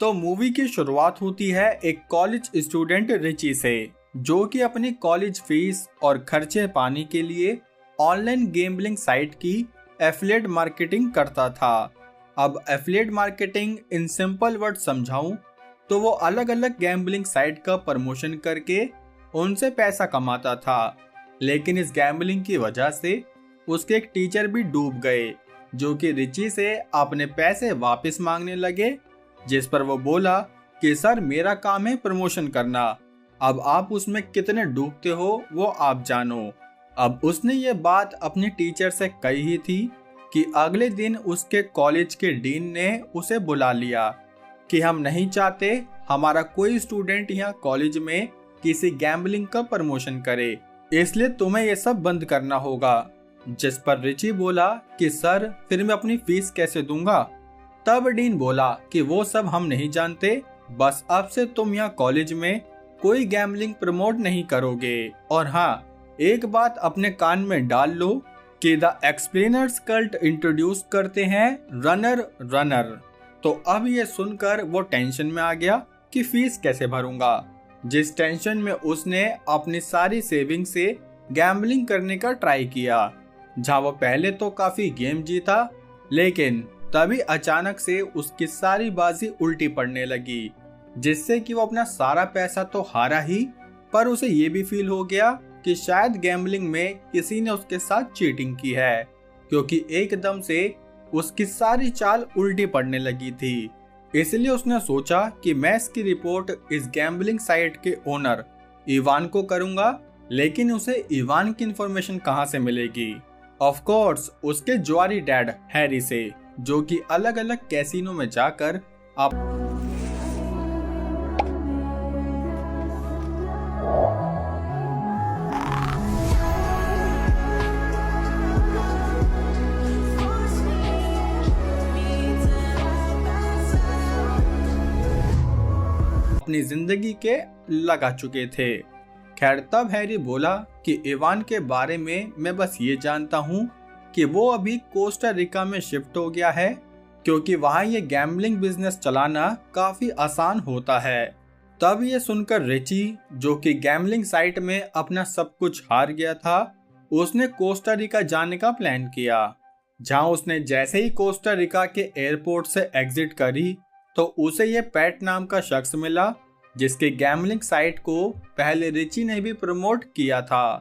तो मूवी की शुरुआत होती है एक कॉलेज स्टूडेंट रिची से, जो कि अपनी कॉलेज फीस और खर्चे पाने के लिए ऑनलाइन गैम्बलिंग साइट की एफिलिएट मार्केटिंग करता था। अब affiliate marketing in simple word समझाऊं तो वो अलग अलग गैम्बलिंग साइट का प्रमोशन करके उनसे पैसा कमाता था। लेकिन इस गैम्बलिंग की वजह से उसके एक टीचर भी डूब गए, जो कि रिची से अपने पैसे वापस मांगने लगे, जिस पर वो बोला कि सर मेरा काम है प्रमोशन करना, अब आप उसमें कितने डूबते हो वो आप जानो। अब उसने ये बात अपने टीचर से कही ही थी कि अगले दिन उसके कॉलेज के डीन ने उसे बुला लिया कि हम नहीं चाहते हमारा कोई स्टूडेंट यहाँ कॉलेज में किसी गैम्बलिंग का प्रमोशन करे, इसलिए तुम्हें ये सब बंद करना होगा। जिस पर रिची बोला कि सर फिर मैं अपनी फीस कैसे दूंगा। तब डीन बोला कि वो सब हम नहीं जानते, बस अब से तुम यहाँ कॉलेज में कोई गैम्बलिंग प्रमोट नहीं करोगे। और हाँ, एक बात अपने कान में डाल लो कि द एक्सप्लेनर्स कल्ट इंट्रोड्यूस करते हैं रनर। तो अब ये सुनकर वो टेंशन में आ गया कि फीस कैसे भरूंगा, जिस टेंशन में उसने अपनी सारी सेविंग से गैम्बलिंग करने का ट्राई किया, जहाँ वो पहले तो काफी गेम जीता, लेकिन तभी अचानक से उसकी सारी बाजी उल्टी पड़ने लगी, जिससे कि वो अपना सारा पैसा तो हारा ही, पर उसे ये भी फील हो गया कि शायद गैम्बलिंग में किसी ने उसके साथ चीटिंग की है, क्योंकि एकदम से उसकी सारी चाल उल्टी पड़ने लगी थी। इसलिए उसने सोचा कि मैं इसकी रिपोर्ट इस गैम्बलिंग साइट के ओनर इवान को करूंगा, लेकिन उसे इवान की इंफॉर्मेशन कहां से मिलेगी? ऑफ कोर्स उसके जुआरी डैड हैरी से, जो कि अलग अलग कैसीनो में जाकर अपनी जिंदगी के लगा चुके थे। खैर, तब हैरी बोला कि इवान के बारे में मैं बस ये जानता हूँ कि वो अभी कोस्टा रिका में शिफ्ट हो गया है, क्योंकि वहाँ ये गैम्बलिंग बिजनेस चलाना काफी आसान होता है। तब ये सुनकर रिची, जो कि गैम्बलिंग साइट में अपना सब कुछ हार गया था, उसने कोस्टा रिका जाने का प्लान किया। जहाँ उसने जैसे ही कोस्टा रिका के एयरपोर्ट से एग्जिट करी तो उसे ये पैट नाम का शख्स मिला, जिसके गैम्बलिंग साइट को पहले रिची ने भी प्रमोट किया था।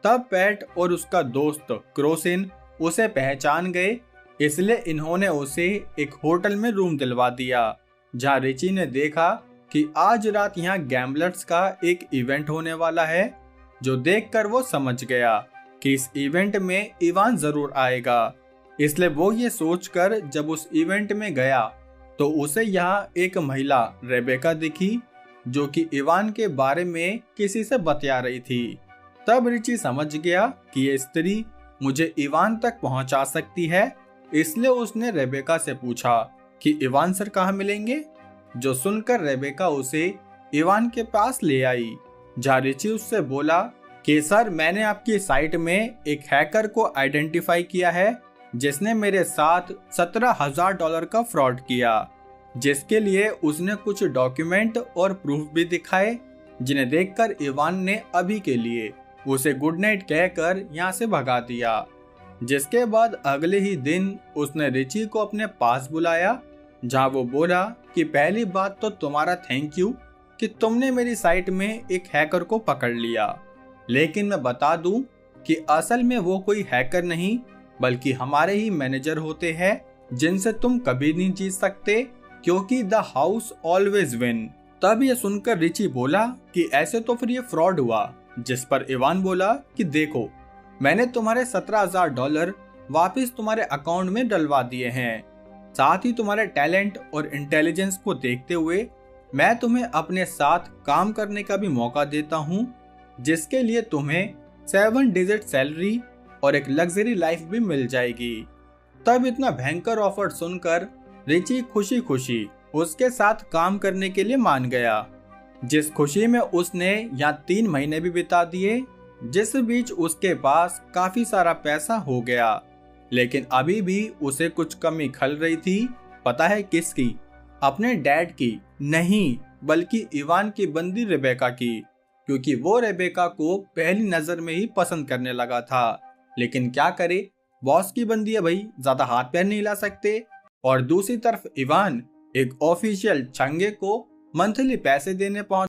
तब पैट और उसका दोस्त क्रोसिन उसे पहचान गए, इसलिए इन्होंने उसे एक होटल में रूम दिलवा दिया, जहां रिची ने देखा कि आज रात यहाँ गैम्बलर्स का एक इवेंट होने वाला है, जो देखकर वो समझ गया कि इस इवेंट में इवान जरूर आएगा। इसलिए वो ये सोचकर जब उस इवेंट में गया तो उसे यहाँ एक महिला रेबेका दिखी, जो कि इवान के बारे में किसी से बतिया रही थी। तब रिची समझ गया कि ये स्त्री मुझे इवान तक पहुंचा सकती है, इसलिए उसने रेबेका से पूछा कि इवान सर कहाँ मिलेंगे। जो सुनकर रेबेका उसे इवान के पास ले आई, जहाँ रिची उससे बोला कि सर मैंने आपकी साइट में एक हैकर को आइडेंटिफाई किया है, जिसने मेरे साथ $17,000 का फ्रॉड किया, जिसके लिए उसने कुछ डॉक्यूमेंट और प्रूफ भी दिखाए, जिन्हें देखकर इवान ने अभी के लिए उसे गुड नाइट कहकर यहाँ से भगा दिया। जिसके बाद अगले ही दिन उसने रिची को अपने पास बुलाया, जहाँ वो बोला कि पहली बात तो तुम्हारा थैंक यू कि तुमने मेरी साइट में एक हैकर को पकड़ लिया, लेकिन मैं बता दूं कि असल में वो कोई हैकर नहीं बल्कि हमारे ही मैनेजर होते हैं, जिनसे तुम कभी नहीं जीत सकते, क्योंकि द हाउस ऑलवेज विन। तब ये सुनकर रिची बोला कि ऐसे तो फिर ये फ्रॉड हुआ। जिस पर इवान बोला कि देखो, मैंने तुम्हारे $17,000 वापस तुम्हारे अकाउंट में डलवा दिए हैं, साथ ही तुम्हारे टैलेंट और इंटेलिजेंस को देखते हुए मैं तुम्हें अपने साथ काम करने का भी मौका देता हूँ, जिसके लिए तुम्हें 7 डिजिट सैलरी और एक लग्जरी लाइफ भी मिल जाएगी। तब इतना भयंकर ऑफर सुनकर रिची खुशी खुशी उसके साथ काम करने के लिए मान गया, जिस खुशी में उसने यहाँ 3 महीने भी बिता दिए, जिस बीच उसके पास काफी सारा पैसा हो गया। लेकिन अभी भी उसे कुछ कमी खल रही थी। पता है किसकी? अपने डैड की नहीं, बल्कि इवान की बंदी रेबेका की, क्योंकि वो रेबेका को पहली नजर में ही पसंद करने लगा था। लेकिन क्या करे, बॉस की बंदी है भाई, ज्यादा हाथ पैर नहीं हिला सकते। और दूसरी तरफ इवान एक ऑफिशियल चंगे को मंथली पैसे देने पहुंच